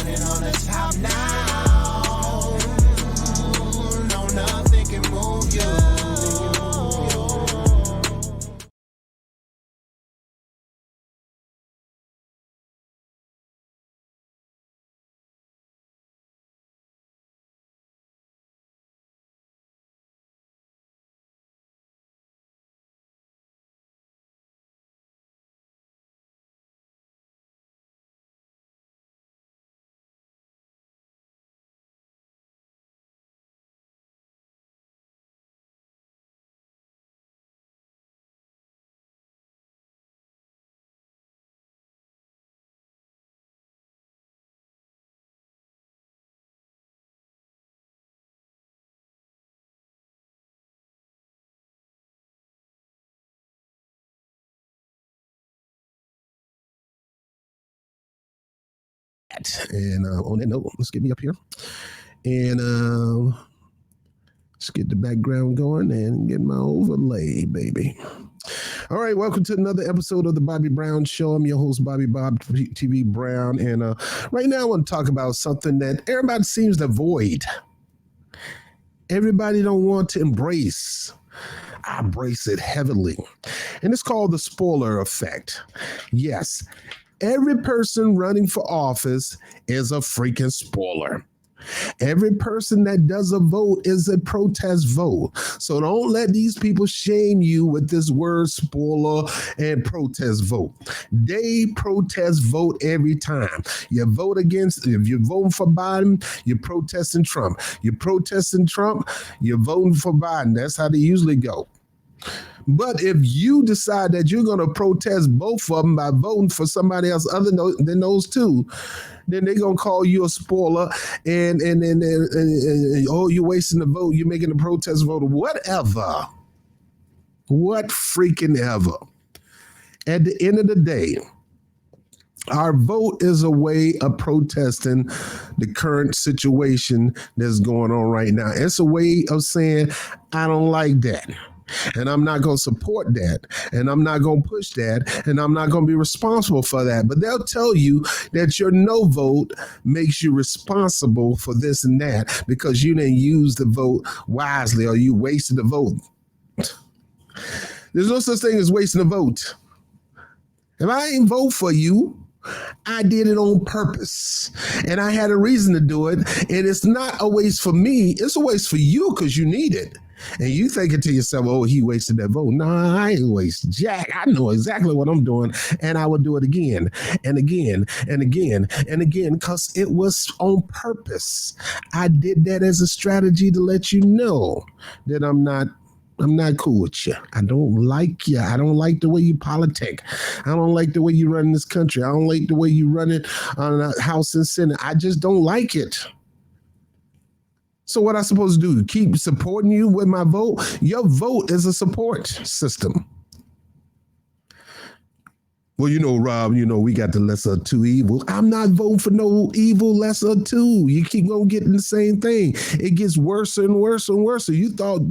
Standing on the top now. No, nothing can move you. And on that note, let's get me up here. And let's get the background going and get my overlay, baby. All right, welcome to another episode of the Bobby Brown Show. I'm your host, Bobby Bob TV Brown. And right now I want to talk about something that everybody seems to avoid. Everybody don't want to embrace. I embrace it heavily. And it's called the spoiler effect. Yes, every person running for office is a freaking spoiler. Every person that does a vote is a protest vote. So don't let these people shame you with this word spoiler and protest vote. They protest vote every time. You vote against, if you're voting for Biden, you're protesting Trump. You're protesting Trump, you're voting for Biden. That's how they usually go. But if you decide that you're going to protest both of them by voting for somebody else other than those two, then they're going to call you a spoiler and oh, you're wasting the vote. You're making a protest vote. Whatever. What freaking ever. At the end of the day, our vote is a way of protesting the current situation that's going on right now. It's a way of saying, I don't like that. And I'm not going to support that. And I'm not going to push that. And I'm not going to be responsible for that. But they'll tell you that your no vote makes you responsible for this and that because you didn't use the vote wisely or you wasted the vote. There's no such thing as wasting a vote. If I ain't vote for you, I did it on purpose and I had a reason to do it. And it's not a waste for me. It's a waste for you because you need it. And you thinking to yourself, oh, he wasted that vote. No, I ain't wasting jack. I know exactly what I'm doing. And I will do it again and again and again and again because it was on purpose. I did that as a strategy to let you know that I'm not cool with you. I don't like you. I don't like the way you politic. I don't like the way you run this country. I don't like the way you run it on the House and Senate. I just don't like it. So what I supposed to do? Keep supporting you with my vote? Your vote is a support system. Well, Rob, we got the lesser of two evils. I'm not voting for no evil lesser of two. You keep on getting the same thing. It gets worse and worse and worse. So you thought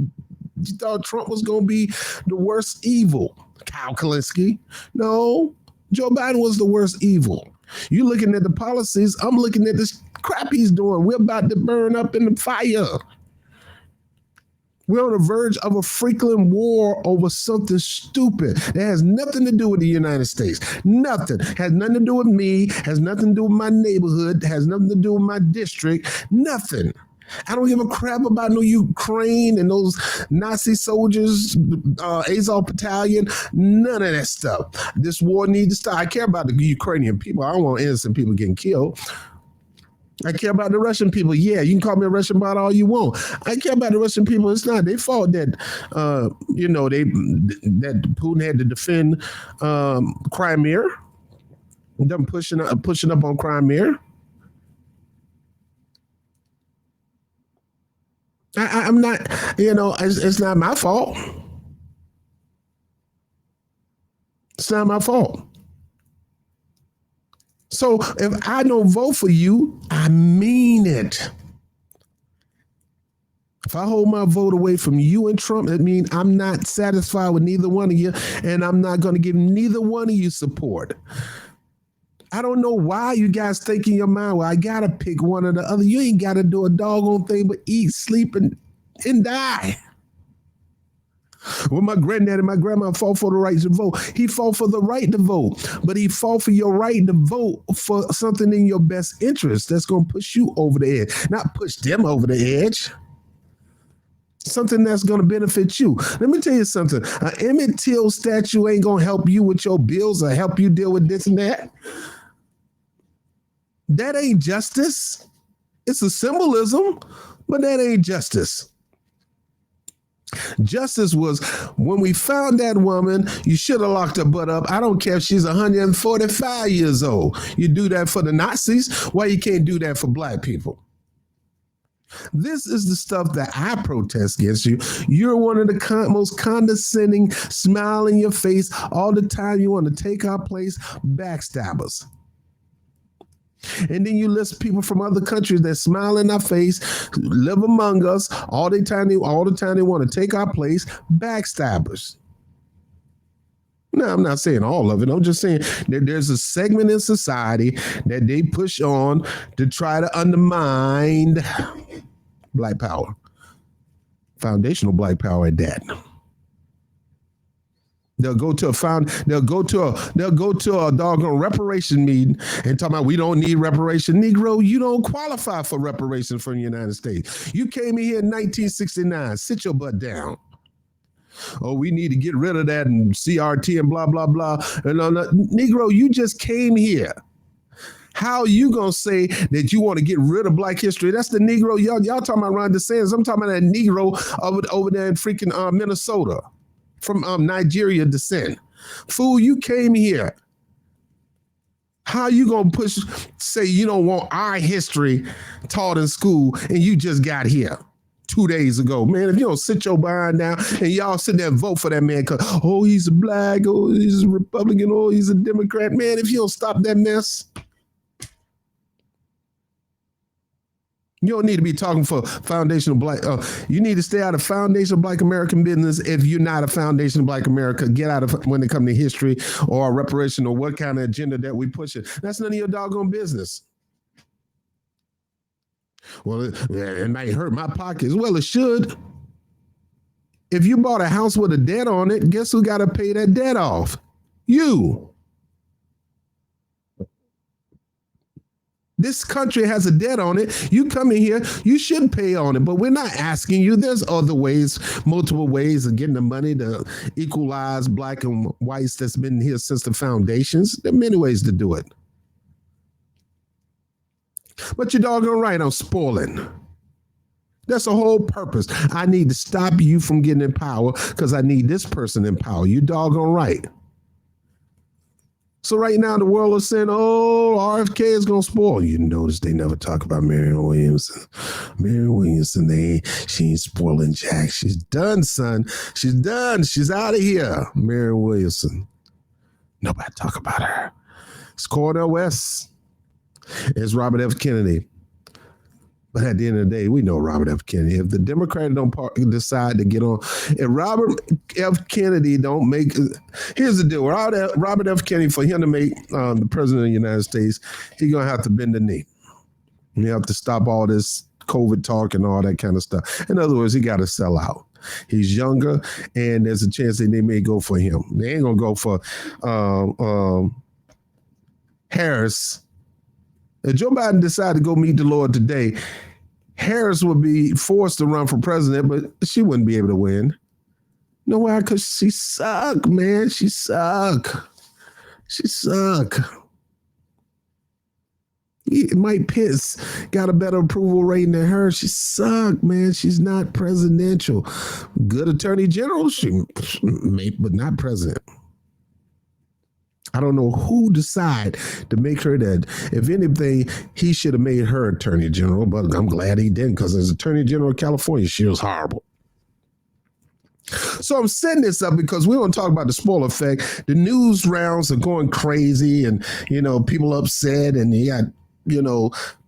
Trump was going to be the worst evil. Kyle Kalinske. No, Joe Biden was the worst evil. You looking at the policies, I'm looking at this crap he's doing. We're about to burn up in the fire. We're on the verge of a freaking war over something stupid that has nothing to do with the United States. Nothing. Has nothing to do with me, has nothing to do with my neighborhood, has nothing to do with my district. Nothing. I don't give a crap about no Ukraine and those Nazi soldiers, Azov Battalion, none of that stuff. This war needs to stop. I care about the Ukrainian people. I don't want innocent people getting killed. I care about the Russian people. Yeah, you can call me a Russian bot all you want. I care about the Russian people. It's not their fault that that Putin had to defend Crimea. Them pushing up on Crimea. I'm not, it's not my fault. It's not my fault. So if I don't vote for you, I mean it. If I hold my vote away from you and Trump, it means I'm not satisfied with neither one of you, and I'm not going to give neither one of you support. I don't know why you guys think in your mind, well, I gotta pick one or the other. You ain't gotta do a doggone thing but eat, sleep, and die. When my granddad and my grandma fought for the right to vote, he fought for the right to vote, but he fought for your right to vote for something in your best interest that's going to push you over the edge, not push them over the edge. Something that's going to benefit you. Let me tell you something. An Emmett Till statue ain't going to help you with your bills or help you deal with this and that. That ain't justice. It's a symbolism, but that ain't justice. Justice was when we found that woman, you should have locked her butt up. I don't care if she's 145 years old. You do that for the Nazis. Why you can't do that for black people? This is the stuff that I protest against you. You're one of the most condescending, smile in your face all the time. You want to take our place, backstabbers. And then you list people from other countries that smile in our face, live among us all the time. They want to take our place, backstabbers. No, I'm not saying all of it. I'm just saying that there's a segment in society that they push on to try to undermine black power, foundational black power at that. They'll go to a doggone reparation meeting and talk about we don't need reparation. Negro, you don't qualify for reparation from the United States. You came in here in 1969. Sit your butt down. Oh, we need to get rid of that and CRT and blah, blah, blah. And Negro, you just came here. How are you going to say that you want to get rid of black history? That's the Negro. Y'all talking about Ron DeSantis. I'm talking about that Negro over there in freaking Minnesota. From Nigeria descent. Fool, you came here. How you gonna say you don't want our history taught in school and you just got here 2 days ago? Man, if you don't sit your behind down and y'all sit there and vote for that man because, oh, he's a black, oh, he's a Republican, oh, he's a Democrat. Man, if you don't stop that mess, you don't need to be talking for foundational black. You need to stay out of foundational black American business. If you're not a foundational black America, get out of when it comes to history or reparation or what kind of agenda that we push it. That's none of your doggone business. Well, it might hurt my pockets. Well, it should. If you bought a house with a debt on it, guess who got to pay that debt off? You. This country has a debt on it. You come in here, you should pay on it, but we're not asking you. There's other ways, multiple ways of getting the money to equalize black and whites that's been here since the foundations. There are many ways to do it. But you're doggone right, I'm spoiling. That's the whole purpose. I need to stop you from getting in power because I need this person in power. You doggone right. So right now the world is saying, oh, RFK is going to spoil. You notice they never talk about Marianne Williamson. Marianne Williamson, she ain't spoiling Jack. She's done, son. She's done. She's out of here. Marianne Williamson. Nobody talk about her. It's Cornel West. It's Robert F. Kennedy. But at the end of the day, we know Robert F. Kennedy. If the Democrats don't decide to get on, if Robert F. Kennedy don't make, here's the deal. Robert F. Kennedy, for him to make the president of the United States, he's going to have to bend the knee. You have to stop all this COVID talk and all that kind of stuff. In other words, he got to sell out. He's younger, and there's a chance that they may go for him. They ain't going to go for Harris. If Joe Biden decided to go meet the Lord today, Harris would be forced to run for president, but she wouldn't be able to win. No, why? Because she suck, man. She suck. Mike Pence got a better approval rating than her. She suck, man. She's not presidential. Good attorney general, she may, but not president. I don't know who decide to make her that. If anything, he should have made her attorney general, but I'm glad he didn't because as attorney general of California, she was horrible. So I'm setting this up because we want to talk about the spoiler effect. The news rounds are going crazy and, people upset and you got,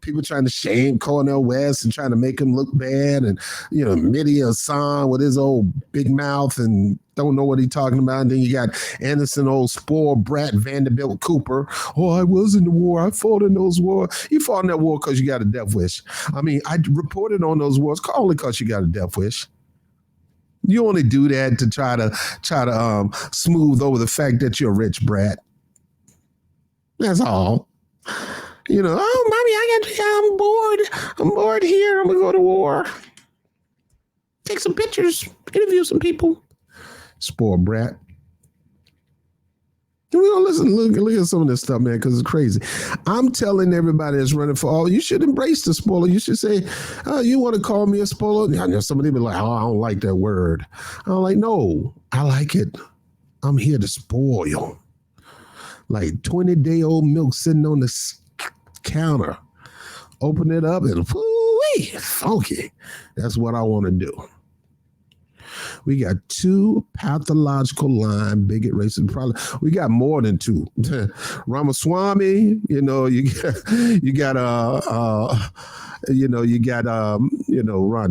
people trying to shame Cornel West and trying to make him look bad, and Mehdi Hassan with his old big mouth and don't know what he's talking about. And then you got Anderson, old spoiled brat Vanderbilt Cooper. Oh, I was in the war. I fought in those wars. You fought in that war because you got a death wish. I mean, I reported on those wars only because you got a death wish. You only do that to try to smooth over the fact that you're a rich brat. That's all. Oh, mommy, I'm bored here. I'm gonna go to war. Take some pictures, interview some people. Spoiled brat. We're gonna look at some of this stuff, man, because it's crazy. I'm telling everybody that's running for all, you should embrace the spoiler. You should say, oh, you want to call me a spoiler? I know somebody be like, oh, I don't like that word. I'm like, no, I like it. I'm here to spoil. Like 20-day-old milk sitting on the counter. Open it up and funky. That's what I want to do. We got 2 pathological line bigot racist. Probably we got more than 2. Ramaswamy, you got Ron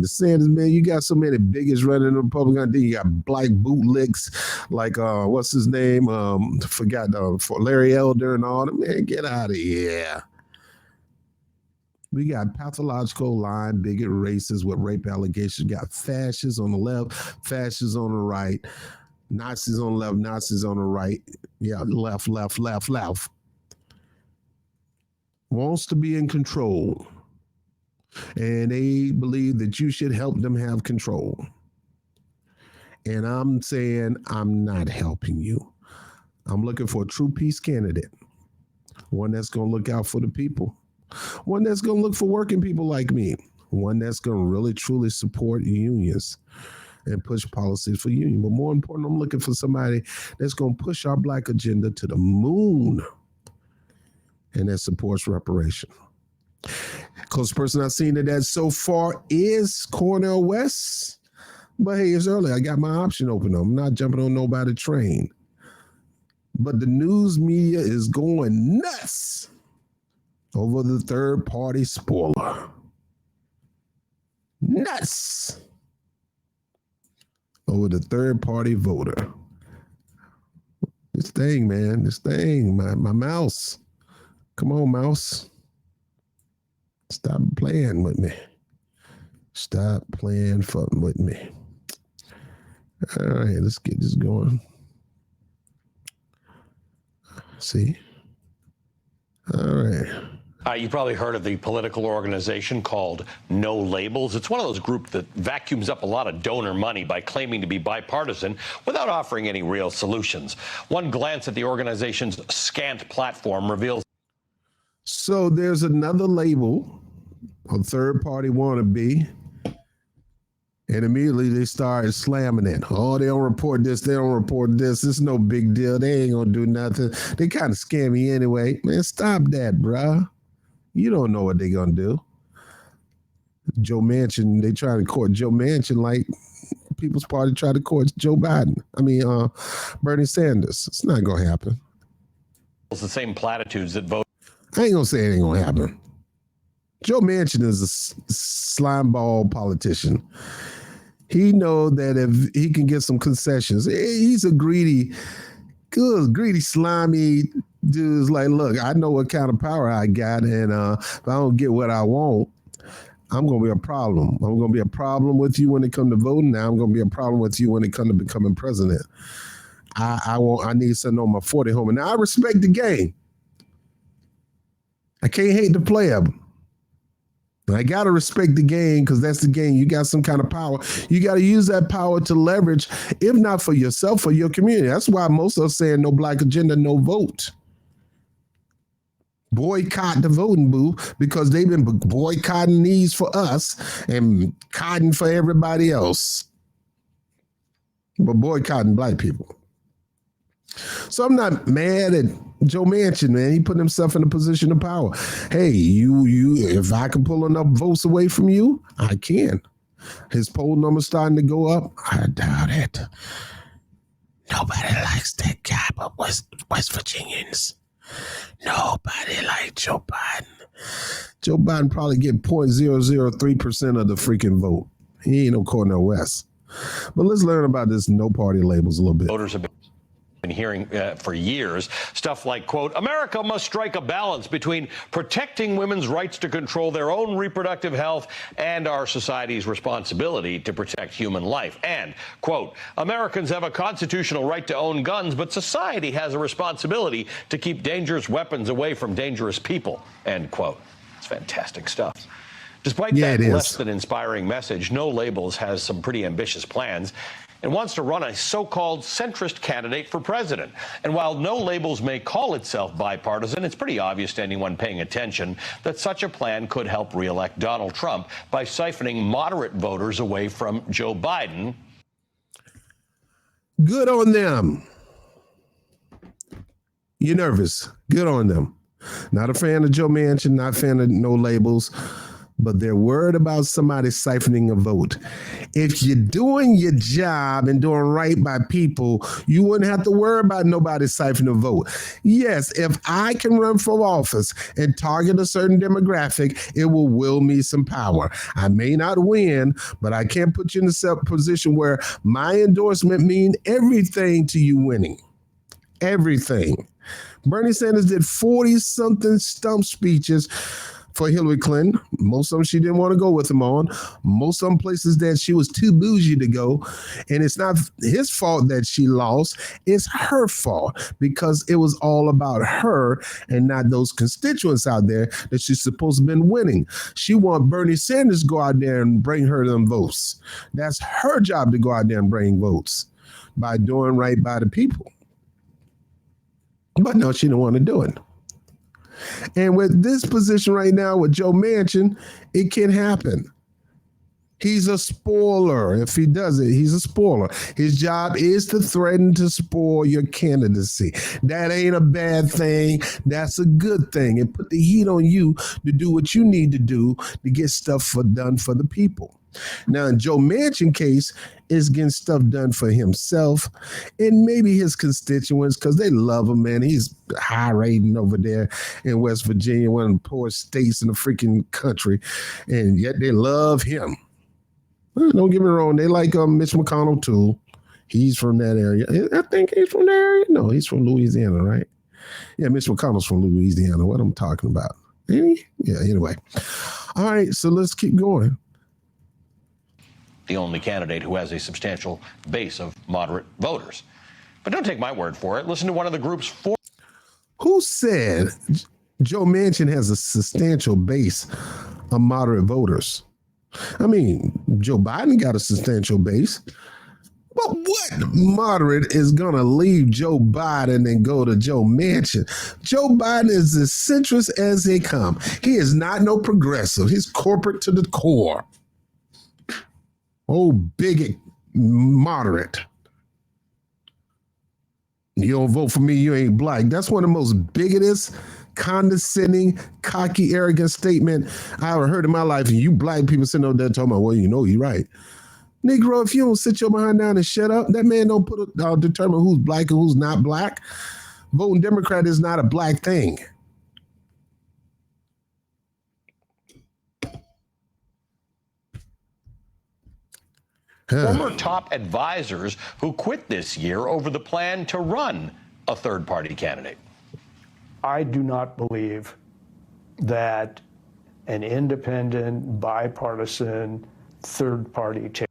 DeSantis, man. You got so many bigots running in the Republican. Then you got black bootlicks like what's his name? For Larry Elder and all that. Man, get out of here. We got pathological line bigot racists with rape allegations. We got fascists on the left, fascists on the right, Nazis on the left, Nazis on the right. Yeah, left. Wants to be in control. And they believe that you should help them have control. And I'm saying I'm not helping you. I'm looking for a true peace candidate. One that's going to look out for the people. One that's going to look for working people like me. One that's going to really, truly support unions and push policies for union. But more important, I'm looking for somebody that's going to push our black agenda to the moon and that supports reparation. Close person I've seen that so far is Cornel West. But hey, it's early. I got my option open. I'm not jumping on nobody's train. But the news media is going nuts over the third party spoiler. Nuts over the third party voter. This thing, man, my mouse. Come on, mouse. Stop playing with me. Stop playing with me. All right, let's get this going. See? All right. You've probably heard of the political organization called No Labels. It's one of those groups that vacuums up a lot of donor money by claiming to be bipartisan without offering any real solutions. One glance at the organization's scant platform reveals. So there's another label, a third-party wannabe, and immediately they started slamming it. Oh, they don't report this. They don't report this. It's no big deal. They ain't going to do nothing. They kind of scammy anyway. Man, stop that, bruh. You don't know what they're going to do. Joe Manchin, they try to court Joe Manchin like People's Party tried to court Joe Biden. Bernie Sanders. It's not going to happen. It's the same platitudes that vote. I ain't going to say it ain't going to happen. Joe Manchin is a slimeball politician. He knows that if he can get some concessions, he's a greedy, slimy dude. Like, look, I know what kind of power I got, and if I don't get what I want, I'm going to be a problem. I'm going to be a problem with you when it comes to voting. Now I'm going to be a problem with you when it comes to becoming president. I need something on my 40 home. And now I respect the game. I can't hate the player. I got to respect the game because that's the game. You got some kind of power. You got to use that power to leverage, if not for yourself, for your community. That's why most of us saying no black agenda, no vote. Boycott the voting booth because they've been boycotting these for us and cotton for everybody else. But boycotting black people. So I'm not mad at Joe Manchin, man. He put himself in a position of power. Hey, you, if I can pull enough votes away from you, I can. His poll number's starting to go up. I doubt it. Nobody likes that guy but West Virginians. Nobody likes Joe Biden. Joe Biden probably get 0.003% of the freaking vote. He ain't no Cornel West. But let's learn about this no party labels a little bit. Voters have been hearing for years stuff like, quote, America must strike a balance between protecting women's rights to control their own reproductive health and our society's responsibility to protect human life. And, quote, Americans have a constitutional right to own guns, but society has a responsibility to keep dangerous weapons away from dangerous people, end quote. It's fantastic stuff. Despite that less than inspiring message, No Labels has some pretty ambitious plans and wants to run a so-called centrist candidate for president. And while No Labels may call itself bipartisan, it's pretty obvious to anyone paying attention that such a plan could help re-elect Donald Trump by siphoning moderate voters away from Joe Biden. Good on them. You're nervous. Good on them. Not a fan of Joe Manchin, not a fan of No Labels, but they're worried about somebody siphoning a vote. If you're doing your job and doing right by people, you wouldn't have to worry about nobody siphoning a vote. Yes, if I can run for office and target a certain demographic, it will will me some power. I may not win, but I can put you in a position where my endorsement means everything to you winning. Everything. Bernie Sanders did 40-something stump speeches for Hillary Clinton. Most of them she didn't want to go with him on. Most of them places that she was too bougie to go. And it's not his fault that she lost. It's her fault because it was all about her and not those constituents out there that she's supposed to have been winning. She want Bernie Sanders to go out there and bring her them votes. That's her job to go out there and bring votes by doing right by the people. But no, she didn't want to do it. And with this position right now with Joe Manchin, it can happen. He's a spoiler. If he does it, he's a spoiler. His job is to threaten to spoil your candidacy. That ain't a bad thing. That's a good thing. And put the heat on you to do what you need to do to get stuff done for the people. Now, in Joe Manchin case, is getting stuff done for himself and maybe his constituents because they love him, man. He's high rating over there in West Virginia, one of the poorest states in the freaking country, and yet they love him. Don't get me wrong, they like Mitch McConnell too. He's from that area. I think he's from that area. No, he's from Louisiana, right? Yeah, Mitch McConnell's from Louisiana. What I'm talking about. Yeah, anyway. All right, so let's keep going. The only candidate who has a substantial base of moderate voters. But don't take my word for it. Listen to one of the group's Who said Joe Manchin has a substantial base of moderate voters? I mean, Joe Biden got a substantial base. But what moderate is going to leave Joe Biden and go to Joe Manchin? Joe Biden is as centrist as they come. He is not no progressive. He's corporate to the core. Oh, bigot, moderate. You don't vote for me, you ain't black. That's one of the most bigotous, condescending, cocky, arrogant statement I ever heard in my life. And you black people sitting over there talking about, well, you know, you're right. Negro, if you don't sit your behind down and shut up, that man don't determine who's black and who's not black. Voting Democrat is not a black thing. former top advisors who quit this year over the plan to run a third-party candidate. I do not believe that an independent, bipartisan, third-party.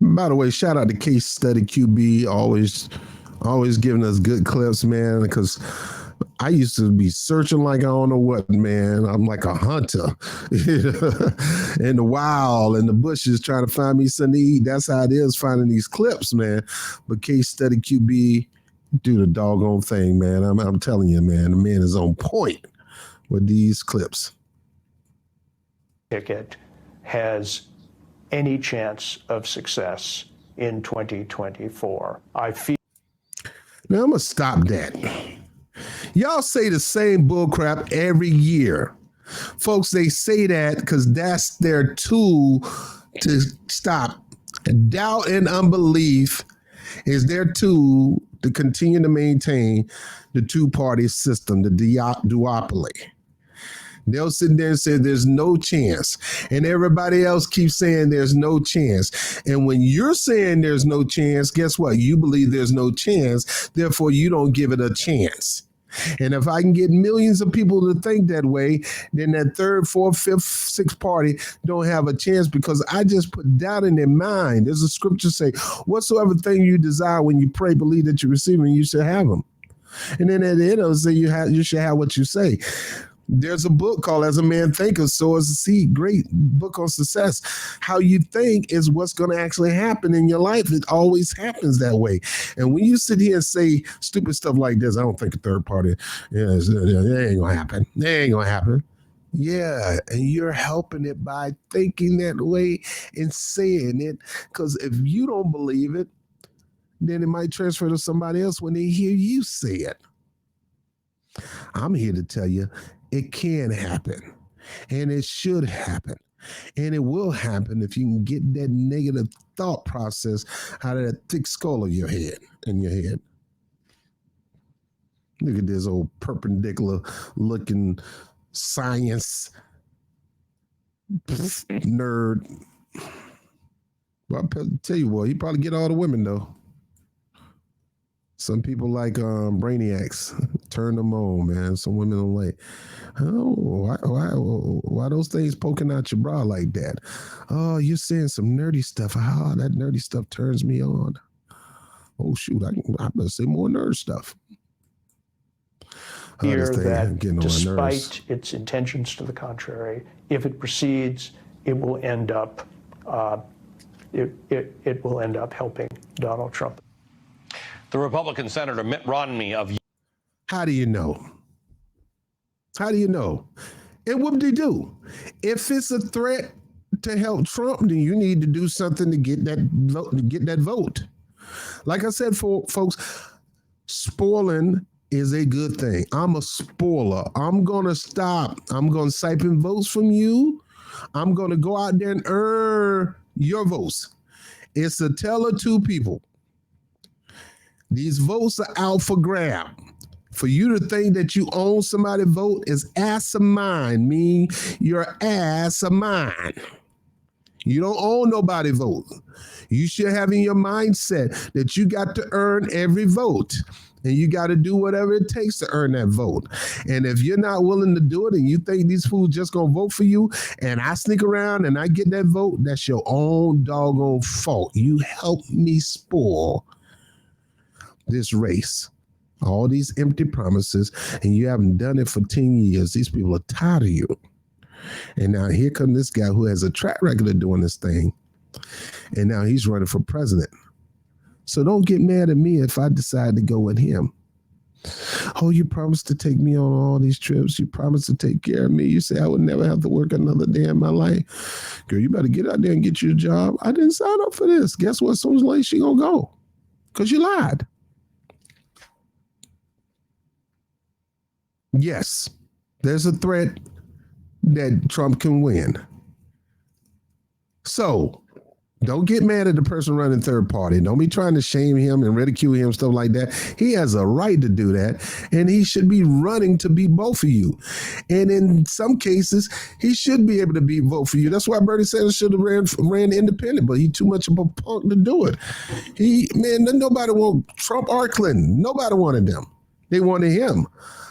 By the way, shout out to Case Study QB, always giving us good clips, man, because I used to be searching like I don't know what, man. I'm like a hunter in the wild, in the bushes, trying to find me something to eat. That's how it is finding these clips, man. But Case Study QB, do the doggone thing, man. I'm telling you, man, the man is on point with these clips. Ticket has any chance of success in 2024. I feel. Now I'm gonna stop that. Y'all say the same bullcrap every year. Folks, they say that because that's their tool to stop. Doubt and unbelief is their tool to continue to maintain the two-party system, the duopoly. They'll sit there and say there's no chance. And everybody else keeps saying there's no chance. And when you're saying there's no chance, guess what? You believe there's no chance. Therefore, you don't give it a chance. And if I can get millions of people to think that way, then that third, fourth, fifth, sixth party don't have a chance because I just put doubt in their mind. There's a scripture say, whatsoever thing you desire when you pray, believe that you receive them, you should have them. And then at the end, it'll say you should have what you say. There's a book called As a Man Thinketh, So Is the Seed. Great book on success. How you think is what's going to actually happen in your life. It always happens that way. And when you sit here and say stupid stuff like this, I don't think a third party, it ain't going to happen. It ain't going to happen. Yeah, and you're helping it by thinking that way and saying it. Because if you don't believe it, then it might transfer to somebody else when they hear you say it. I'm here to tell you, it can happen, and it should happen, and it will happen if you can get that negative thought process out of that thick skull of your head. Look at this old perpendicular looking science nerd. Well, I'll tell you what, he probably get all the women though. Some people like brainiacs, turn them on, man. Some women don't like, why those things poking out your bra like that? Oh, you're saying some nerdy stuff. That nerdy stuff turns me on. Oh, shoot, I better say more nerd stuff. Here that despite its intentions to the contrary, if it proceeds, it will end up it will end up helping Donald Trump. The Republican Senator Mitt Romney of... How do you know? How do you know? And what do they do? If it's a threat to help Trump, then you need to do something to get that vote. Like I said, folks, spoiling is a good thing. I'm a spoiler. I'm going to stop. I'm going to siphon votes from you. I'm going to go out there and earn your votes. It's a tell of two people. These votes are out for grab. For you to think that you own somebody's vote is asinine, mean your ass of mine. You don't own nobody's vote. You should have in your mindset that you got to earn every vote. And you got to do whatever it takes to earn that vote. And if you're not willing to do it and you think these fools just going to vote for you and I sneak around and I get that vote, that's your own doggone fault. You helped me spoil this race. All these empty promises, and you haven't done it for 10 years. These people are tired of you. And now here comes this guy who has a track record of doing this thing. And now he's running for president. So don't get mad at me if I decide to go with him. Oh, you promised to take me on all these trips. You promised to take care of me. You say I would never have to work another day in my life. Girl, you better get out there and get you a job. I didn't sign up for this. Guess what? Soon as late, she gonna go. Because you lied. Yes, there's a threat that Trump can win. So don't get mad at the person running third party. Don't be trying to shame him and ridicule him, stuff like that. He has a right to do that, and he should be running to beat both of you. And in some cases, he should be able to beat both of you. That's why Bernie Sanders should have ran independent, but he's too much of a punk to do it. Nobody wanted Trump or Clinton. Nobody wanted them. They wanted him.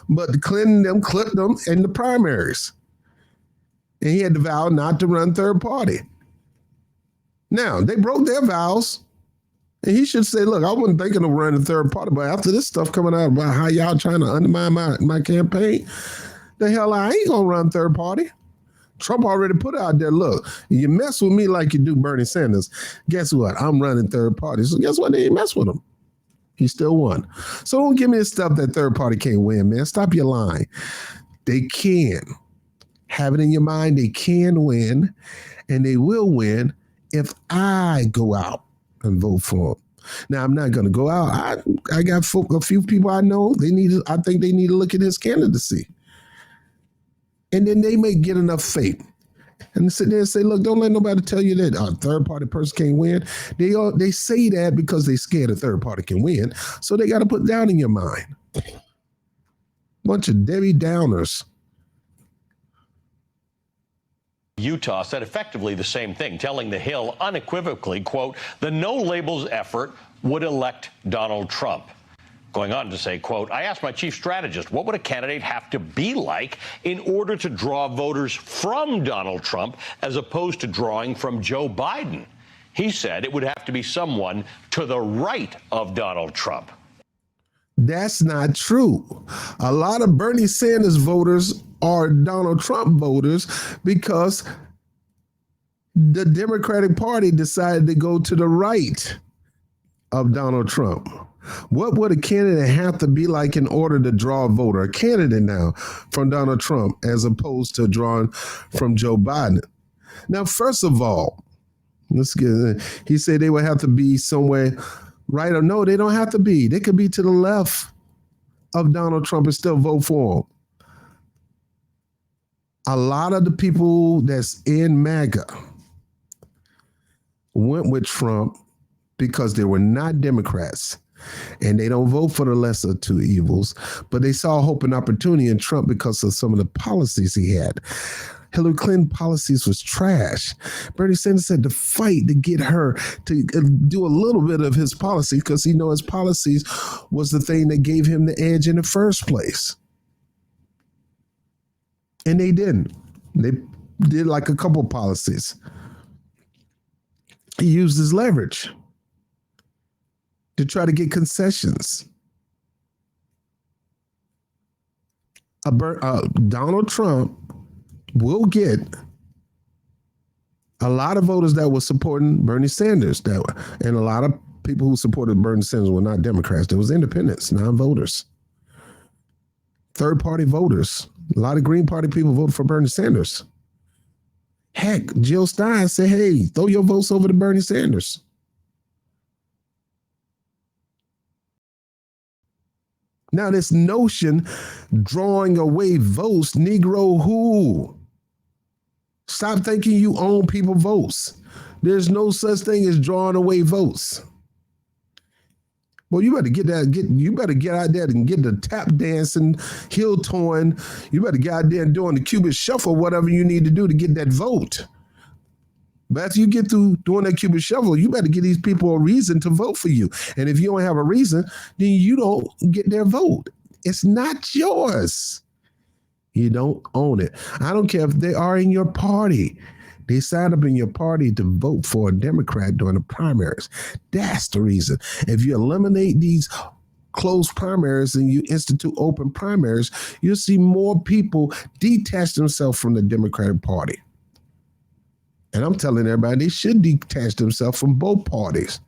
But Clinton them clipped them in the primaries. And he had to vow not to run third party. Now, they broke their vows. And he should say, look, I wasn't thinking of running third party, but after this stuff coming out about how y'all trying to undermine my campaign, the hell, I ain't going to run third party. Trump already put out there, look, you mess with me like you do Bernie Sanders, guess what? I'm running third party. So guess what? They ain't mess with him. He still won. So don't give me this stuff that third party can't win, man. Stop your lying. They can. Have it in your mind. They can win, and they will win if I go out and vote for them. Now, I'm not going to go out. I got a few people I know. I think they need to look at his candidacy. And then they may get enough faith. And sit there and say, look, don't let nobody tell you that a third-party person can't win. They say that because they scared a third party can win. So they got to put down in your mind. Bunch of Debbie Downers. Utah said effectively the same thing, telling The Hill unequivocally, quote, the no labels effort would elect Donald Trump. Going on to say, quote, I asked my chief strategist, what would a candidate have to be like in order to draw voters from Donald Trump as opposed to drawing from Joe Biden? He said it would have to be someone to the right of Donald Trump. That's not true. A lot of Bernie Sanders voters are Donald Trump voters because the Democratic Party decided to go to the right of Donald Trump. What would a candidate have to be like in order to draw a voter, a candidate now, from Donald Trump as opposed to drawing from Joe Biden? Now, first of all, he said they would have to be somewhere right or no, they don't have to be. They could be to the left of Donald Trump and still vote for him. A lot of the people that's in MAGA went with Trump because they were not Democrats. And they don't vote for the lesser of two evils, but they saw hope and opportunity in Trump because of some of the policies he had. Hillary Clinton policies was trash. Bernie Sanders had to fight to get her to do a little bit of his policy because he knows his policies was the thing that gave him the edge in the first place. And they didn't. They did like a couple policies. He used his leverage to try to get concessions. Donald Trump will get a lot of voters that were supporting Bernie Sanders, and a lot of people who supported Bernie Sanders were not Democrats. There was independents, non-voters, third-party voters. A lot of Green Party people voted for Bernie Sanders. Heck, Jill Stein said, hey, throw your votes over to Bernie Sanders. Now, this notion, drawing away votes, Negro who? Stop thinking you own people's votes. There's no such thing as drawing away votes. Well, you better you better get out there and get the tap dancing, heel toeing. You better get out there and doing the Cupid shuffle, whatever you need to do to get that vote. But after you get through doing that Cupid shuffle, you better give these people a reason to vote for you. And if you don't have a reason, then you don't get their vote. It's not yours. You don't own it. I don't care if they are in your party. They signed up in your party to vote for a Democrat during the primaries. That's the reason. If you eliminate these closed primaries and you institute open primaries, you'll see more people detach themselves from the Democratic Party. And I'm telling everybody they should detach themselves from both parties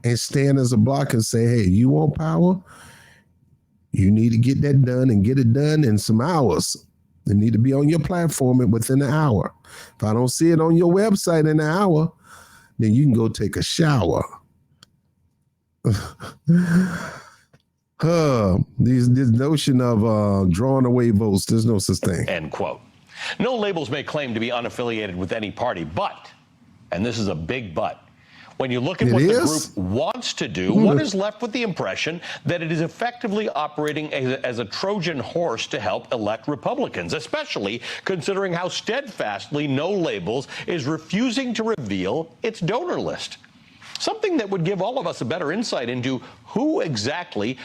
and stand as a block and say, hey, you want power? You need to get that done and get it done in some hours. They need to be on your platform within an hour. If I don't see it on your website in an hour, then you can go take a shower. This notion of drawing away votes, there's no such thing. End quote. No labels may claim to be unaffiliated with any party, but, and this is a big but, when you look at what the group wants to do, one is left with the impression that it is effectively operating as a Trojan horse to help elect Republicans, especially considering how steadfastly No Labels is refusing to reveal its donor list. Something that would give all of us a better insight into who exactly.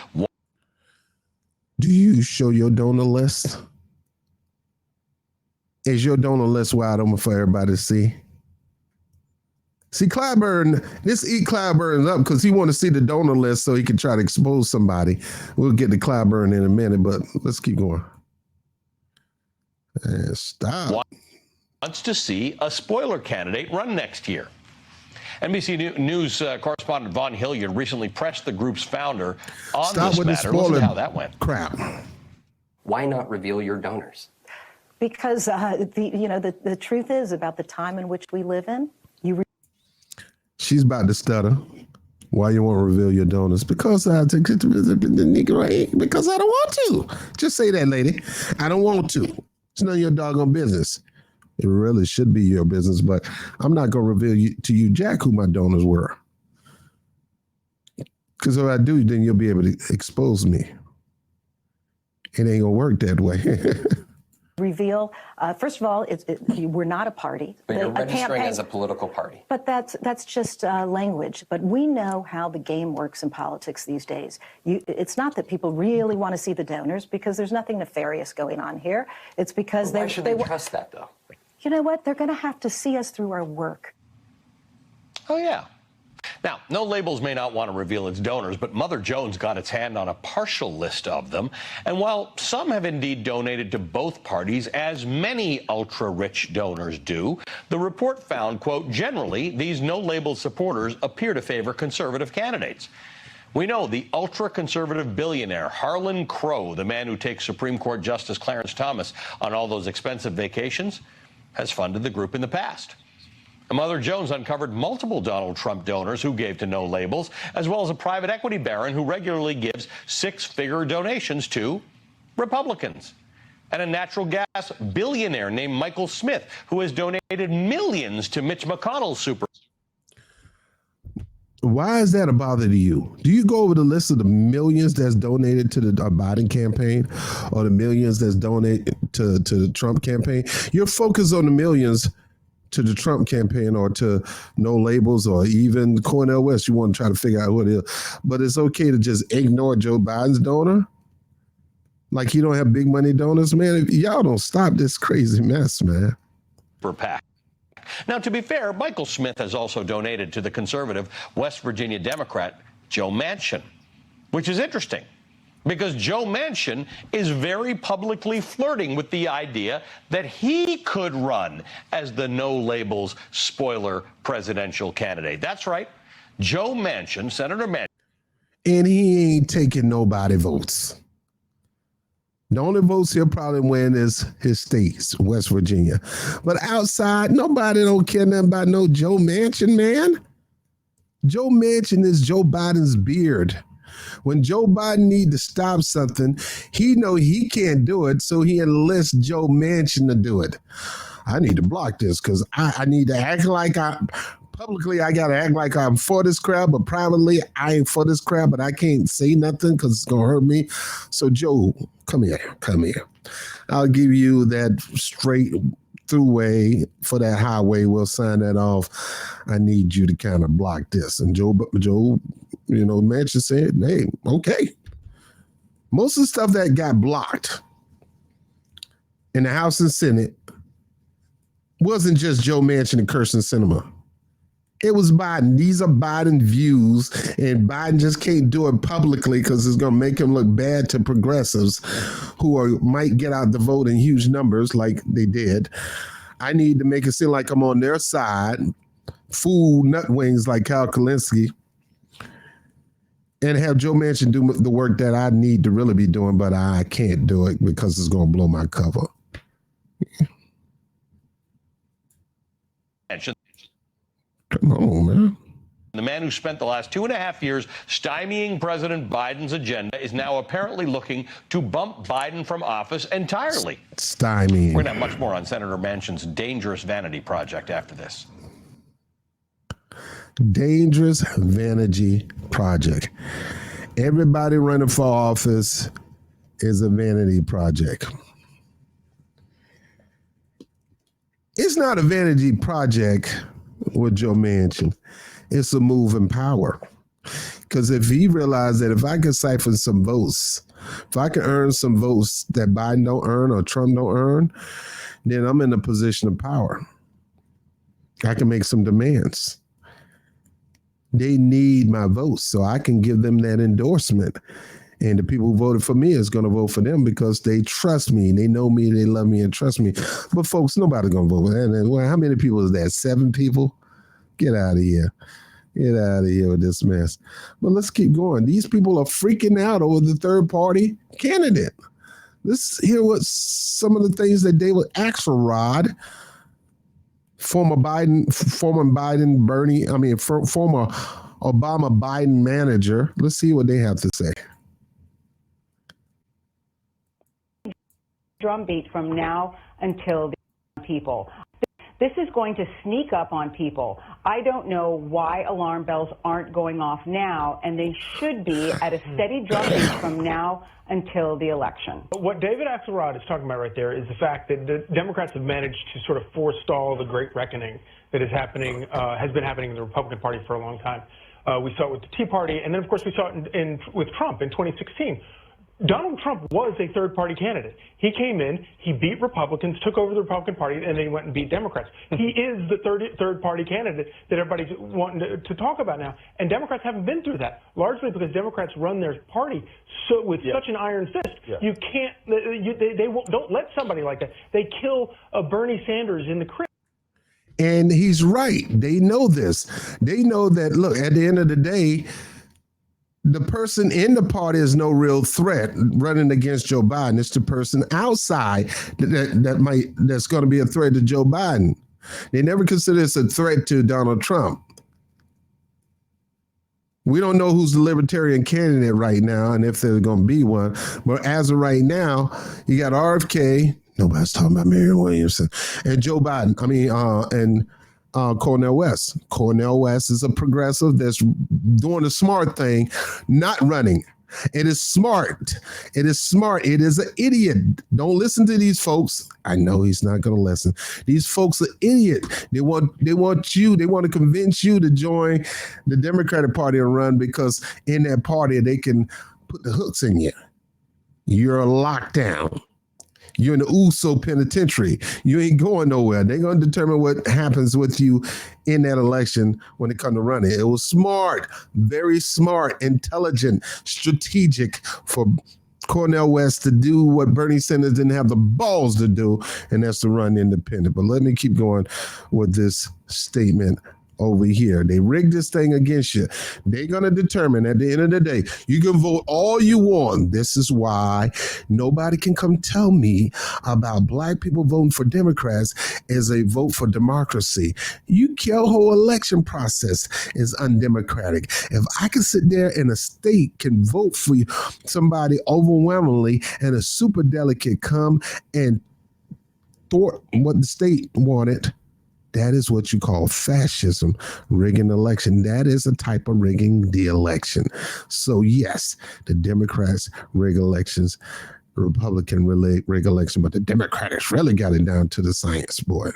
Do you show your donor list? Is your donor list wide open for everybody to see? See, Clyburn, this eat Clyburn up because he want to see the donor list so he can try to expose somebody. We'll get to Clyburn in a minute, but let's keep going. And stop. Wants to see a spoiler candidate run next year. NBC News correspondent Vaughn Hilliard recently pressed the group's founder on this matter. Listen to how that went. Crap. Why not reveal your donors? Because the truth is about the time in which we live in. She's about to stutter. Why you want to reveal your donors? Because I don't want to. Just say that, lady. I don't want to. It's none of your doggone business. It really should be your business, but I'm not going to reveal to you, Jack, who my donors were. Because if I do, then you'll be able to expose me. It ain't going to work that way. reveal. First of all, we're not a party. But you're A registering campaign- as a political party. But that's just language. But we know how the game works in politics these days. It's not that people really want to see the donors because there's nothing nefarious going on here. It's because Why should they trust that, though? You know what? They're going to have to see us through our work. Oh, yeah. Now, No Labels may not want to reveal its donors, but Mother Jones got its hand on a partial list of them. And while some have indeed donated to both parties, as many ultra-rich donors do, the report found, quote, generally, these No Labels supporters appear to favor conservative candidates. We know the ultra-conservative billionaire Harlan Crow, the man who takes Supreme Court Justice Clarence Thomas on all those expensive vacations, has funded the group in the past. Mother Jones uncovered multiple Donald Trump donors who gave to No Labels, as well as a private equity baron who regularly gives six-figure donations to Republicans, and a natural gas billionaire named Michael Smith, who has donated millions to Mitch McConnell's super. Why is that a bother to you? Do you go over the list of the millions that's donated to the Biden campaign or the millions that's donated to the Trump campaign? You're focused on the millions to the Trump campaign or to No Labels or even Cornel West. You want to try to figure out what it is. But it's okay to just ignore Joe Biden's donor? Like you don't have big money donors? Man, if y'all don't stop this crazy mess, man. PAC. Now, to be fair, Michael Smith has also donated to the conservative West Virginia Democrat Joe Manchin, which is interesting because Joe Manchin is very publicly flirting with the idea that he could run as the No Labels spoiler presidential candidate. That's right. Joe Manchin, Senator Manchin. And he ain't taking nobody votes. The only votes he'll probably win is his states, West Virginia. But outside, nobody don't care nothing about no Joe Manchin, man. Joe Manchin is Joe Biden's beard. When Joe Biden need to stop something, he know he can't do it, so he enlists Joe Manchin to do it. I need to block this because I need to act like publicly, I got to act like I'm for this crowd, but privately, I ain't for this crowd, but I can't say nothing because it's going to hurt me. So, Joe, come here. I'll give you that straight through way for that highway. We'll sign that off. I need you to kind of block this. And Joe, Manchin said, hey, okay. Most of the stuff that got blocked in the House and Senate wasn't just Joe Manchin and Kyrsten Sinema. It was Biden. These are Biden views, and Biden just can't do it publicly because it's going to make him look bad to progressives who might get out the vote in huge numbers like they did. I need to make it seem like I'm on their side, fool nut wings like Kyle Kulinski, and have Joe Manchin do the work that I need to really be doing, but I can't do it because it's going to blow my cover. Come on, man. The man who spent the last 2.5 years stymieing President Biden's agenda is now apparently looking to bump Biden from office entirely. Stymieing. We're going to have much more on Senator Manchin's dangerous vanity project after this. Dangerous vanity project. Everybody running for office is a vanity project. It's not a vanity project with Joe Manchin. It's a move in power. Because if he realized that if I could siphon some votes, if I can earn some votes that Biden don't earn or Trump don't earn, then I'm in a position of power. I can make some demands. They need my votes, so I can give them that endorsement. And the people who voted for me is going to vote for them because they trust me. They know me, they love me, and trust me. But folks, nobody's going to vote for that. Well, how many people is that? 7 people? Get out of here. Get out of here with this mess. But let's keep going. These people are freaking out over the third party candidate. Let's hear what some of the things that David Axelrod, former Obama Biden manager, let's see what they have to say. Drumbeat from now until the people. This is going to sneak up on people. I don't know why alarm bells aren't going off now, and they should be at a steady drumbeat from now until the election. What David Axelrod is talking about right there is the fact that the Democrats have managed to sort of forestall the great reckoning that is happening, has been happening in the Republican Party for a long time. We saw it with the Tea Party, and then, of course, we saw it with Trump in 2016. Donald Trump was a third-party candidate. He came in, he beat Republicans, took over the Republican Party, and then he went and beat Democrats. He is the third-party candidate that everybody's wanting to talk about now. And Democrats haven't been through that, largely because Democrats run their party with such an iron fist. You can't, don't let somebody like that. They kill Bernie Sanders in the crib. And he's right. They know this. They know that, look, at the end of the day, the person in the party is no real threat running against Joe Biden. It's the person outside that's going to be a threat to Joe Biden. They never consider this a threat to Donald Trump. We don't know who's the Libertarian candidate right now and if there's going to be one. But as of right now, you got RFK. Nobody's talking about Marianne Williamson and Joe Biden. And Cornel West. Cornel West is a progressive that's doing the smart thing, not running. It is smart. It is smart. It is an idiot. Don't listen to these folks. I know he's not going to listen. These folks are idiot. They want you. They want to convince you to join the Democratic Party and run because in that party they can put the hooks in you. You're locked down. You're in the USO penitentiary. You ain't going nowhere. They're going to determine what happens with you in that election when it comes to running. It was smart, very smart, intelligent, strategic for Cornel West to do what Bernie Sanders didn't have the balls to do, and that's to run independent. But let me keep going with this statement over here. They rigged this thing against you. They're going to determine at the end of the day, you can vote all you want. This is why nobody can come tell me about black people voting for Democrats as a vote for democracy. Your whole election process is undemocratic. If I can sit there and a state can vote for you, somebody overwhelmingly and a super delegate come and thwart what the state wanted, that is what you call fascism, rigging the election. That is a type of rigging the election. So yes, the Democrats rig elections, the Republican rig election, but the Democrats really got it down to the science, boy.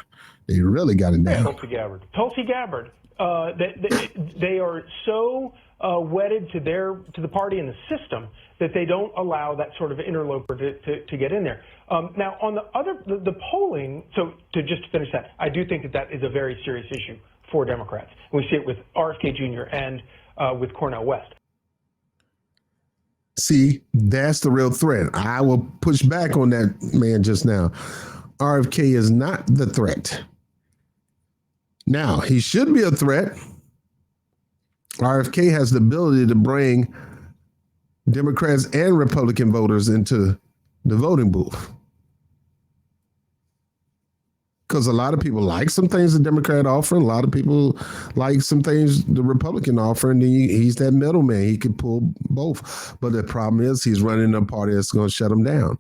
They really got it down. Tulsi Gabbard. They are so wedded to the party and the system that they don't allow that sort of interloper to get in there. Now, on the polling, so to just finish that, I do think that is a very serious issue for Democrats. We see it with RFK Jr. and with Cornel West. See, that's the real threat. I will push back on that man just now. RFK is not the threat. Now, he should be a threat. RFK has the ability to bring Democrats and Republican voters into the voting booth. Because a lot of people like some things the Democrat offer, a lot of people like some things the Republican offer, and he's that middleman. He can pull both. But the problem is he's running a party that's going to shut him down.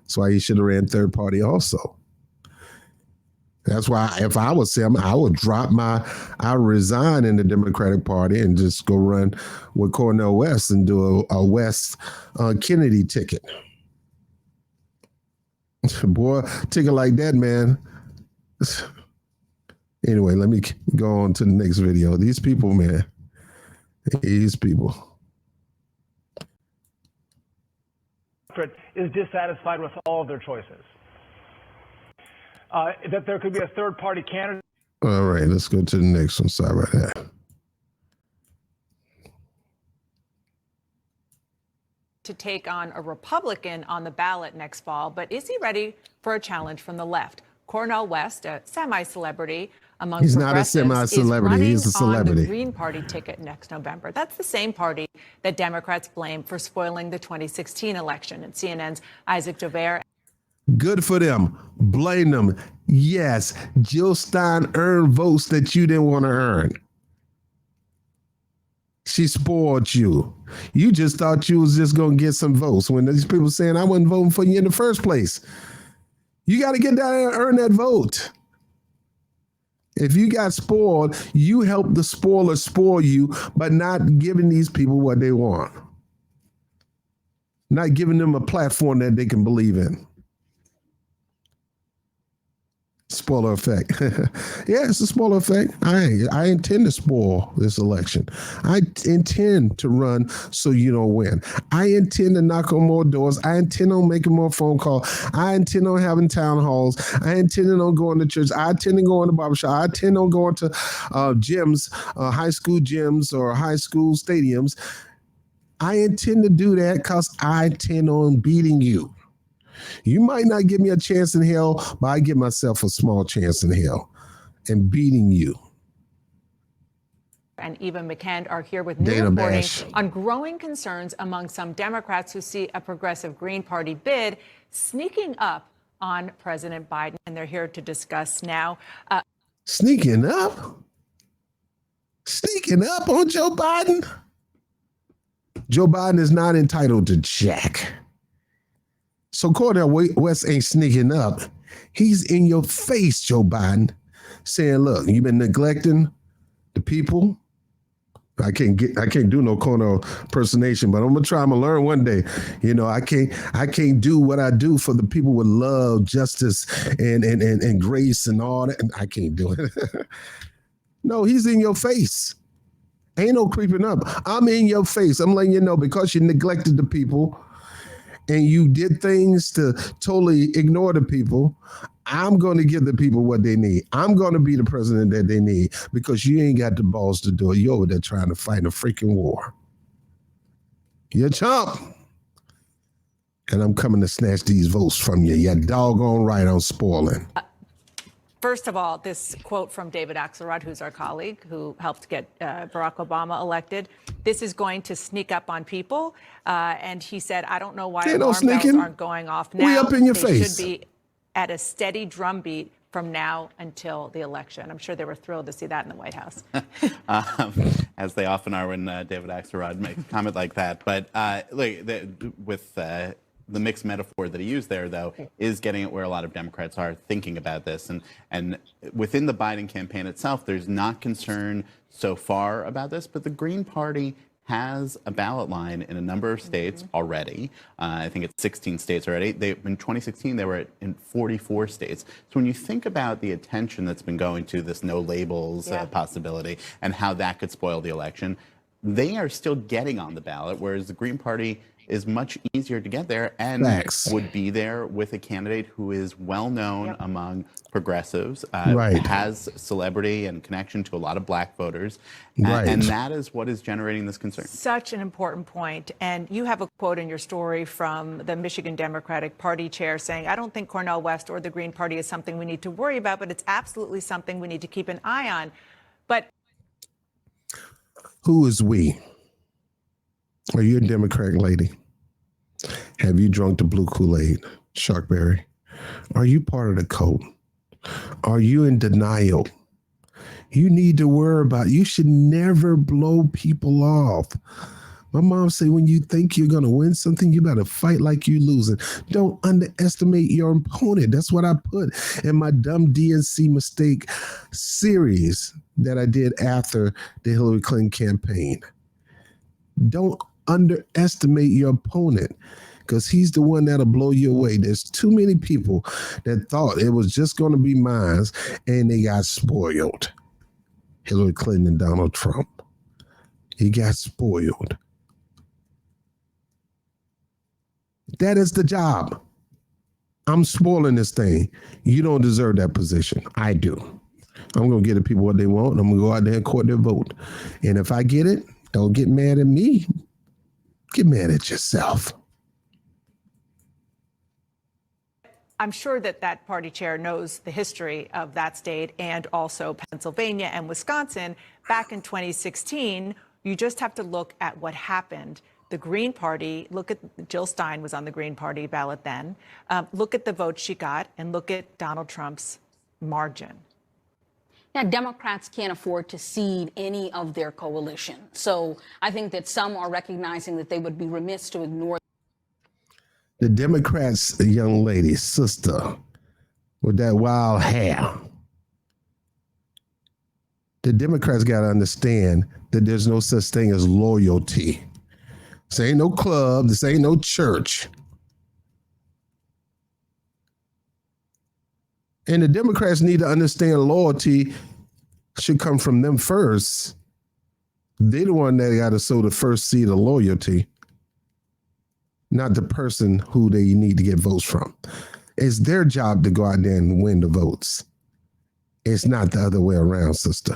That's why he should have ran third party also. That's why if I was him, I would I resign in the Democratic Party and just go run with Cornel West and do a West Kennedy ticket. Boy, ticket like that, man. Anyway, let me go on to the next video. These people, man. These people. Is dissatisfied with all of their choices. That there could be a third-party candidate. All right, let's go to the next one. Sorry about that. To take on a Republican on the ballot next fall, but is he ready for a challenge from the left? Cornel West, a semi-celebrity among He's not a semi-celebrity. He's a celebrity. On the Green Party ticket next November. That's the same party that Democrats blame for spoiling the 2016 election. And CNN's Isaac Dovere. Good for them. Blame them. Yes, Jill Stein earned votes that you didn't want to earn. She spoiled you. You just thought you was just going to get some votes when these people saying I wasn't voting for you in the first place. You got to get down there and earn that vote. If you got spoiled, you help the spoiler spoil you by not giving these people what they want. Not giving them a platform that they can believe in. Spoiler effect. Yeah, it's a spoiler effect. I intend to spoil this election. I intend to run so you don't win. I intend to knock on more doors. I intend on making more phone calls. I intend on having town halls. I intend on going to church. I intend on going to barbershop. I intend on going to gyms, high school gyms or high school stadiums. I intend to do that because I intend on beating you. You might not give me a chance in hell, but I give myself a small chance in hell and beating you. And Eva McKend are here with new Dana reporting Bash. on growing concerns among some Democrats who see a progressive Green Party bid sneaking up on President Biden. And they're here to discuss now. Sneaking up? Sneaking up on Joe Biden? Joe Biden is not entitled to jack. So Cornel West ain't sneaking up. He's in your face, Joe Biden, saying, look, you've been neglecting the people. I can't do no Cornel impersonation, but I'm gonna try. I'm gonna learn one day. You know, I can't do what I do for the people with love, justice, and grace and all that. I can't do it. No, he's in your face. Ain't no creeping up. I'm in your face. I'm letting you know because you neglected the people and you did things to totally ignore the people, I'm going to give the people what they need. I'm going to be the president that they need because you ain't got the balls to do it. You're over there trying to fight a freaking war. You're a chump. And I'm coming to snatch these votes from you. You're doggone right on spoiling. First of all, this quote from David Axelrod, who's our colleague, who helped get Barack Obama elected. This is going to sneak up on people. And he said, I don't know why alarm bells aren't going off now. We up in your they face. should be at a steady drumbeat from now until the election. I'm sure they were thrilled to see that in the White House. As they often are when David Axelrod makes a comment like that. But with the mixed metaphor that he used there, though, is getting at where a lot of Democrats are thinking about this. And within the Biden campaign itself, there's not concern so far about this, but the Green Party has a ballot line in a number of states already. I think it's 16 states already. In 2016, they were in 44 states. So when you think about the attention that's been going to this no labels possibility and how that could spoil the election, they are still getting on the ballot, whereas the Green Party is much easier to get there and would be there with a candidate who is well known among progressives, has celebrity and connection to a lot of black voters. And that is what is generating this concern. Such an important point. And you have a quote in your story from the Michigan Democratic Party chair saying, I don't think Cornel West or the Green Party is something we need to worry about, but it's absolutely something we need to keep an eye on. But who is we? Are you a Democrat lady? Have you drunk the blue Kool-Aid, Sharkberry? Are you part of the cult? Are you in denial? You need to worry about, you should never blow people off. My mom said, when you think you're going to win something, you better fight like you're losing. Don't underestimate your opponent. That's what I put in my dumb DNC mistake series that I did after the Hillary Clinton campaign. Don't underestimate your opponent because he's the one that'll blow you away. There's too many people that thought it was just going to be mine and they got spoiled. Hillary Clinton and Donald Trump. He got spoiled. That is the job. I'm spoiling this thing. You don't deserve that position. I do. I'm going to give the people what they want. I'm going to go out there and court their vote. And if I get it, don't get mad at me. Get mad at yourself. I'm sure that that party chair knows the history of that state and also Pennsylvania and Wisconsin. Back in 2016, you just have to look at what happened. The Green Party, look at Jill Stein was on the Green Party ballot then. Look at the votes she got and look at Donald Trump's margin. Now, Democrats can't afford to cede any of their coalition. So I think that some are recognizing that they would be remiss to ignore. The Democrats, a young lady, sister, with that wild hair, The Democrats got to understand that there's no such thing as loyalty. This ain't no club. This ain't no church. And the Democrats need to understand loyalty should come from them first. They're the one that got to sow the first seed of loyalty, not the person who they need to get votes from. It's their job to go out there and win the votes. It's not the other way around, sister.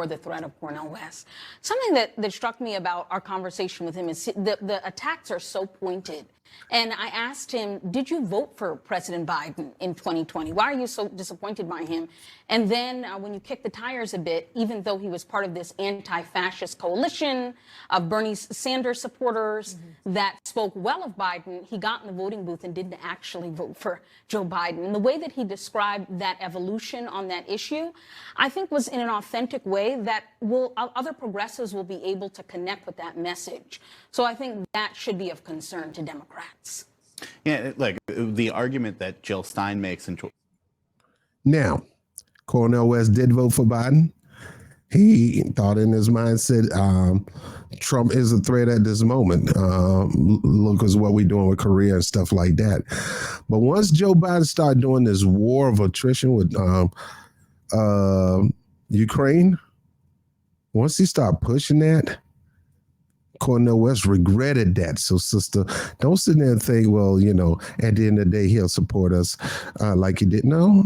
Or the threat of Cornel West. Something that struck me about our conversation with him is the attacks are so pointed. And I asked him, did you vote for President Biden in 2020? Why are you so disappointed by him? And then when you kick the tires a bit, even though he was part of this anti-fascist coalition of Bernie Sanders supporters that spoke well of Biden, he got in the voting booth and didn't actually vote for Joe Biden. And the way that he described that evolution on that issue, I think was in an authentic way that other progressives will be able to connect with that message. So I think that should be of concern to Democrats. Yeah, like the argument that Jill Stein makes. Now, Cornel West did vote for Biden. He thought in his mind, said Trump is a threat at this moment. Look at what we're doing with Korea and stuff like that. But once Joe Biden started doing this war of attrition with Ukraine, once he started pushing that, Cornel West regretted that. So, sister, don't sit there and think, well, you know, at the end of the day, he'll support us like he did. No.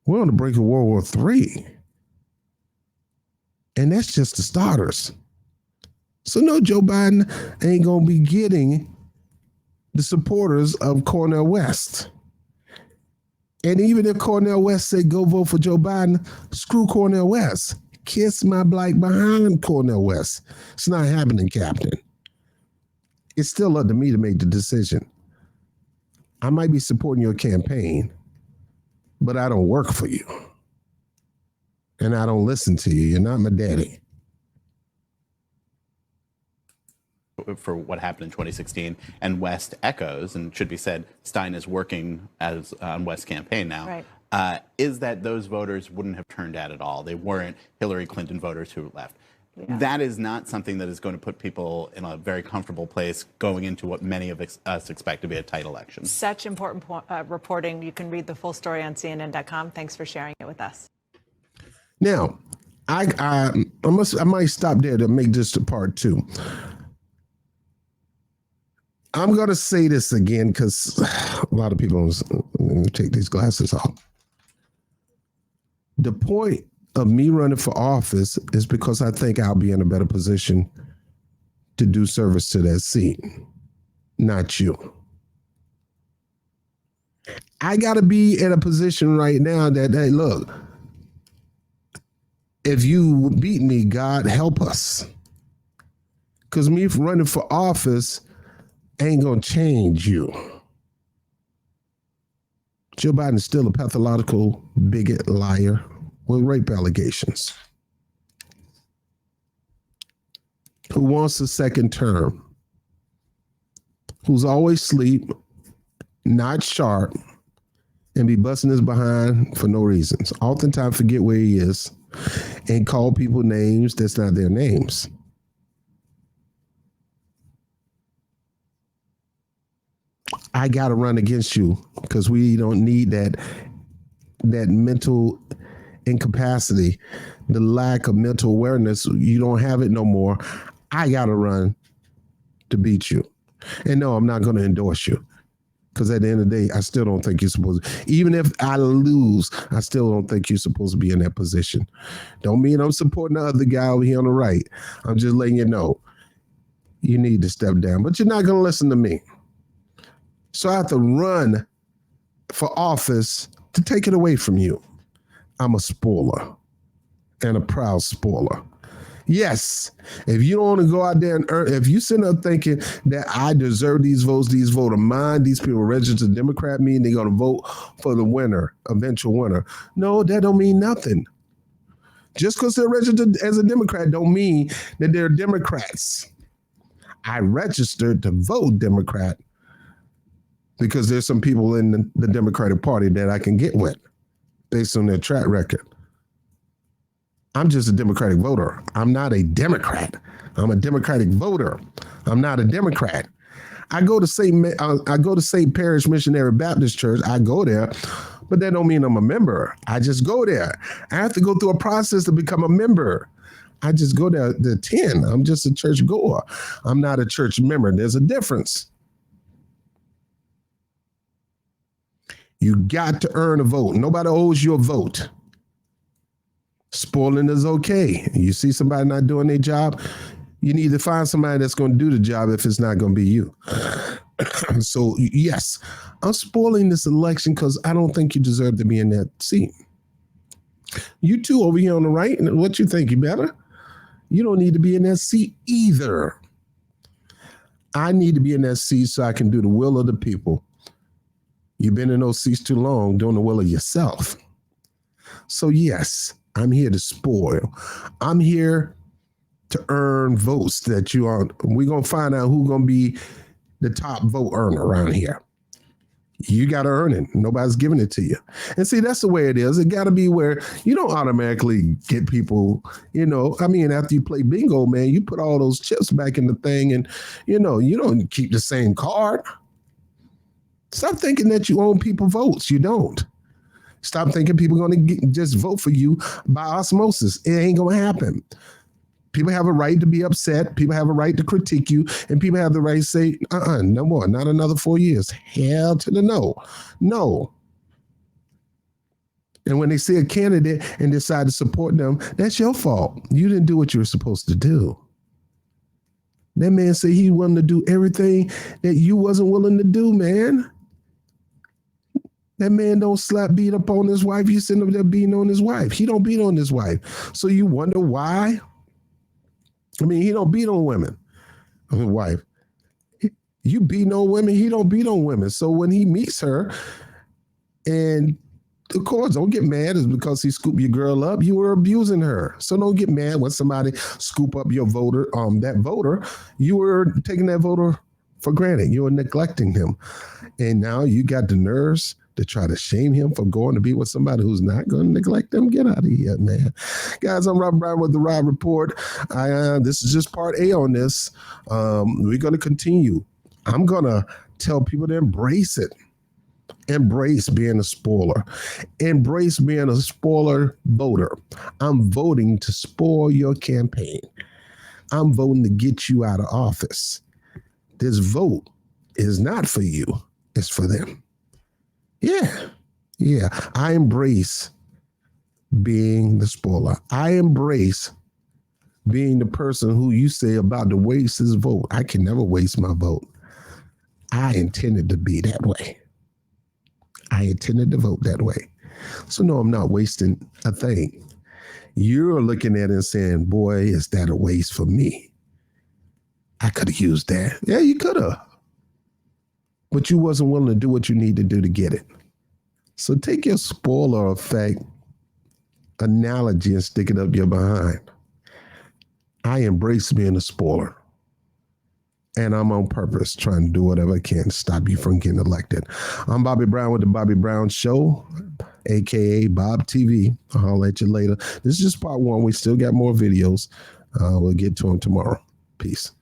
We're on the brink of World War III. And that's just the starters. So, no, Joe Biden ain't going to be getting the supporters of Cornel West. And even if Cornel West said, go vote for Joe Biden, screw Cornel West. Kiss my black behind Cornel West. It's not happening, Captain. It's still up to me to make the decision. I might be supporting your campaign, but I don't work for you. And I don't listen to you. You're not my daddy. For what happened in 2016, and West echoes, and should be said, Stein is working as on West's campaign now. Right. Is that those voters wouldn't have turned out at all. They weren't Hillary Clinton voters who left. Yeah. That is not something that is going to put people in a very comfortable place going into what many of us expect to be a tight election. Such important reporting. You can read the full story on CNN.com. Thanks for sharing it with us. Now, I might stop there to make this to part two. I'm going to say this again because a lot of people take these glasses off. The point of me running for office is because I think I'll be in a better position to do service to that seat, not you. I got to be in a position right now that, hey, look, if you beat me, God help us. Because me running for office ain't going to change you. Joe Biden's still a pathological bigot liar with rape allegations who wants a second term, who's always asleep, not sharp, and be busting his behind for no reasons. Oftentimes forget where he is and call people names that's not their names. I got to run against you because we don't need that mental incapacity, the lack of mental awareness. You don't have it no more. I got to run to beat you. And no, I'm not going to endorse you because at the end of the day, I still don't think you're supposed to. Even if I lose, I still don't think you're supposed to be in that position. Don't mean I'm supporting the other guy over here on the right. I'm just letting you know you need to step down, but you're not going to listen to me. So I have to run for office to take it away from you. I'm a spoiler and a proud spoiler. Yes, if you don't want to go out there and earn, if you sit up thinking that I deserve these votes are mine, these people registered Democrat mean they're going to vote for the winner, eventual winner. No, that don't mean nothing. Just because they're registered as a Democrat don't mean that they're Democrats. I registered to vote Democrat because there's some people in the Democratic Party that I can get with. based on their track record. I'm just a Democratic voter. I'm not a Democrat. I'm a Democratic voter. I'm not a Democrat. I go to St. Parish Missionary Baptist Church. I go there, but that don't mean I'm a member. I just go there. I have to go through a process to become a member. I just go there to attend. I'm just a church goer. I'm not a church member. There's a difference. You got to earn a vote. Nobody owes you a vote. Spoiling is okay. You see somebody not doing their job, you need to find somebody that's going to do the job if it's not going to be you. So, yes, I'm spoiling this election because I don't think you deserve to be in that seat. You two over here on the right, what you think? You better? You don't need to be in that seat either. I need to be in that seat so I can do the will of the people. You've been in those seats too long doing the will of yourself. So, yes, I'm here to spoil. I'm here to earn votes that you are. We're going to find out who's going to be the top vote earner around here. You got to earn it. Nobody's giving it to you. And see, that's the way it is. It got to be where you don't automatically get people, after you play bingo, man, you put all those chips back in the thing and, you don't keep the same card. Stop thinking that you own people votes. You don't. Stop thinking people are going to just vote for you by osmosis. It ain't going to happen. People have a right to be upset. People have a right to critique you. And people have the right to say, no more, not another 4 years. Hell to the no. No. And when they see a candidate and decide to support them, that's your fault. You didn't do what you were supposed to do. That man said he wanted to do everything that you wasn't willing to do, man. That man don't beat up on his wife. He's sitting up there beating on his wife. He don't beat on his wife. So you wonder why? I mean, he don't beat on women. Wife. You beating on women, he don't beat on women. So when he meets her, and of course, don't get mad is because he scooped your girl up. You were abusing her. So don't get mad when somebody scoop up your voter, that voter. You were taking that voter for granted. You were neglecting him. And now you got the nerves to try to shame him for going to be with somebody who's not going to neglect them. Get out of here, man. Guys, I'm Rob Brown with the Rob Report. This is just part A on this. We're going to continue. I'm going to tell people to embrace it. Embrace being a spoiler. Embrace being a spoiler voter. I'm voting to spoil your campaign. I'm voting to get you out of office. This vote is not for you. It's for them. Yeah. I embrace being the spoiler. I embrace being the person who you say about to waste his vote. I can never waste my vote. I intended to be that way. I intended to vote that way. So no, I'm not wasting a thing. You're looking at it and saying, boy, is that a waste for me? I could have used that. Yeah, you could have. But you wasn't willing to do what you need to do to get it. So take your spoiler effect analogy and stick it up your behind. I embrace being a spoiler. And I'm on purpose trying to do whatever I can to stop you from getting elected. I'm Bobby Brown with the Bobby Brown Show, a.k.a. Bob TV. I'll holler at you later. This is just part one. We still got more videos. We'll get to them tomorrow. Peace.